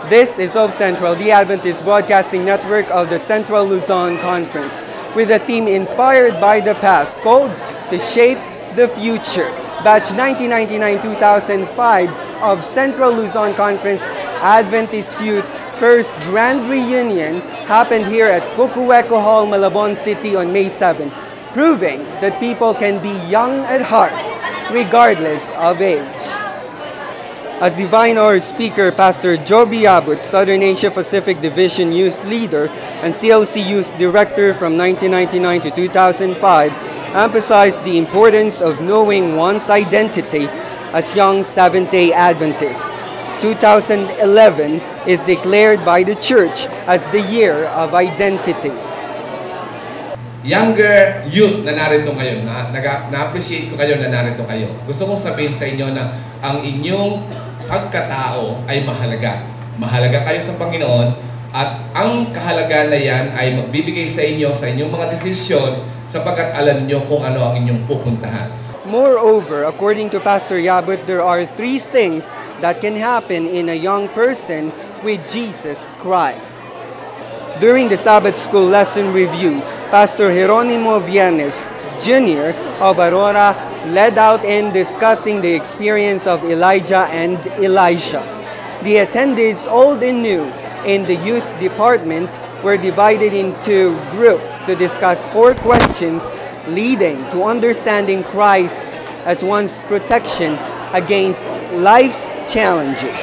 This is Hope Central, the Adventist broadcasting network of the Central Luzon Conference, with a theme inspired by the past called To Shape the Future. Batch 1999-2005 of Central Luzon Conference Adventist Youth First Grand Reunion happened here at Cucueco Hall, Malabon City on May 7, proving that people can be young at heart, regardless of age. As Divine Hour Speaker, Pastor Joby Abut, Southern Asia Pacific Division Youth Leader and CLC Youth Director from 1999 to 2005, emphasized the importance of knowing one's identity as young Seventh-day Adventist. 2011 is declared by the Church as the Year of Identity. Younger youth na narito kayo, na-appreciate ko kayo na narito kayo. Gusto kong sabihin sa inyo na ang inyong pagkatao ay mahalaga. Mahalaga kayo sa Panginoon at ang kahalaga na yan ay magbibigay sa inyo sa inyong mga desisyon sapagkat alam nyo kung ano ang inyong pupuntahan. Moreover, according to Pastor Yabut, there are three things that can happen in a young person with Jesus Christ. During the Sabbath School lesson review, Pastor Jeronimo Viennes Jr. of Aurora led out in discussing the experience of Elijah and Elisha. The attendees, old and new, in the youth department were divided into groups to discuss 4 questions leading to understanding Christ as one's protection against life's challenges.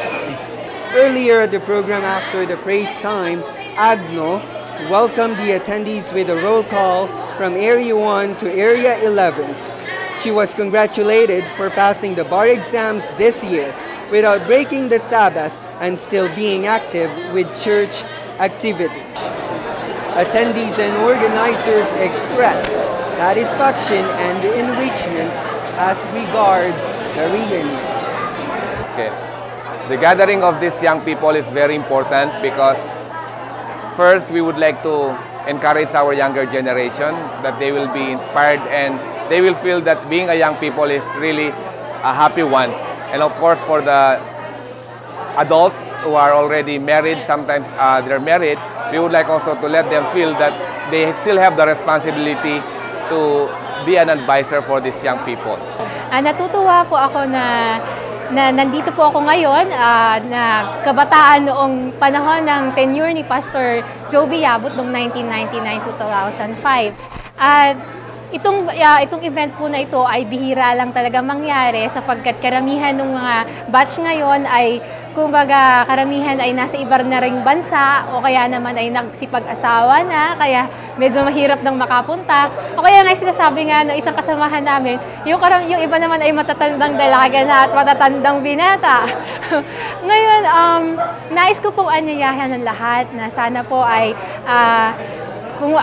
Earlier at the program, after the praise time, Agno welcomed the attendees with a roll call from Area 1 to Area 11. She was congratulated for passing the bar exams this year without breaking the Sabbath and still being active with church activities. Attendees and organizers expressed satisfaction and enrichment as regards the reunion. Okay. The gathering of these young people is very important because first, we would like to encourage our younger generation that they will be inspired and they will feel that being a young people is really a happy ones. And of course, for the adults who are already married, sometimes they're married, we would like also to let them feel that they still have the responsibility to be an advisor for these young people. Natutuwa po ako na nandito po ako ngayon na kabataan noong panahon ng tenure ni Pastor Joby Abut noong 1999-2005. At itong event po na ito ay bihira lang talaga mangyari sapagkat karamihan ng mga batch ngayon ay kumbaga karamihan ay nasa iba na ring bansa o kaya naman ay nagsipag-asawa na kaya medyo mahirap nang makapunta o kaya nga sinasabi nga ng isang kasamahan namin yung iba naman ay matatandang dalaga na at matatandang binata. Ngayon, nais ko pong anyayahan ng lahat na sana po ay kung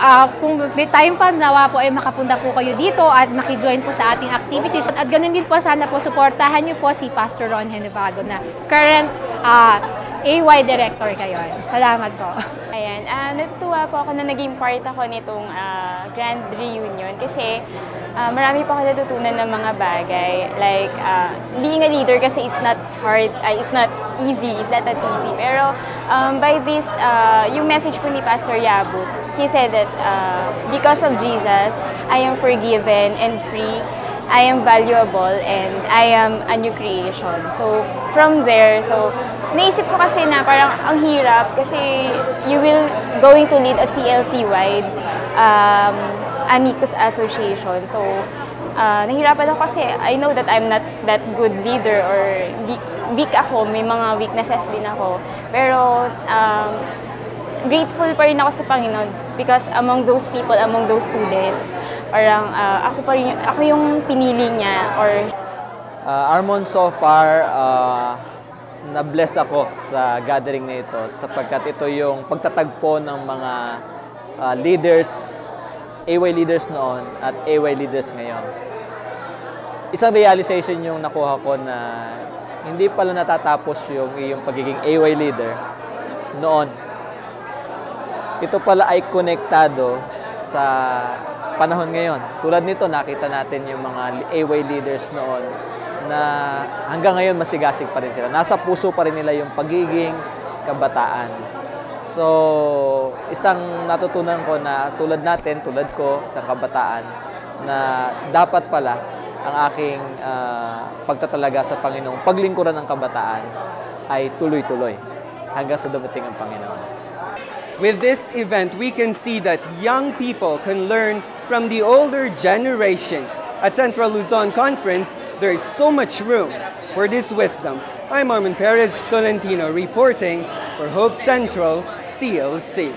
may time pa, nawa po ay makapunta po kayo dito at makijoin po sa ating activities. At ganun din po, sana po suportahan niyo po si Pastor Ron Henevado na current AY Director kayo. Salamat po. Ayan, natutuwa po ako na naging part ako nitong Grand Reunion kasi marami po ako natutunan ng mga bagay. Like, being a leader kasi it's not hard, it's not easy, it's not that easy. Pero by this, yung message po ni Pastor Yabut, he said that because of Jesus, I am forgiven and free, I am valuable, and I am a new creation. So, from there, naisip ko kasi na parang ang hirap kasi you will going to lead a CLC-wide Amicus Association. So, nahirapan ako kasi I know that I'm not that good leader or weak ako, may mga weaknesses din ako. Pero, grateful pa rin ako sa Panginoon because among those people, among those students, parang ako yung pinili niya or Armon, so far na-bless ako sa gathering na ito sapagkat ito yung pagtatagpo ng mga leaders, AY leaders noon at AY leaders ngayon. Isang realization yung nakuha ko na hindi pala natatapos yung pagiging AY leader noon. Ito pala ay konektado sa panahon ngayon. Tulad nito, nakita natin yung mga AY leaders noon na hanggang ngayon masigasig pa rin sila. Nasa puso pa rin nila yung pagiging kabataan. So, isang natutunan ko na tulad natin, tulad ko, isang kabataan, na dapat pala ang aking pagtatalaga sa Panginoon, paglingkuran ng kabataan ay tuloy-tuloy hanggang sa dumating ang Panginoon. With this event, we can see that young people can learn from the older generation. At Central Luzon Conference, there is so much room for this wisdom. I'm Armin Perez Tolentino reporting for Hope Central CLC.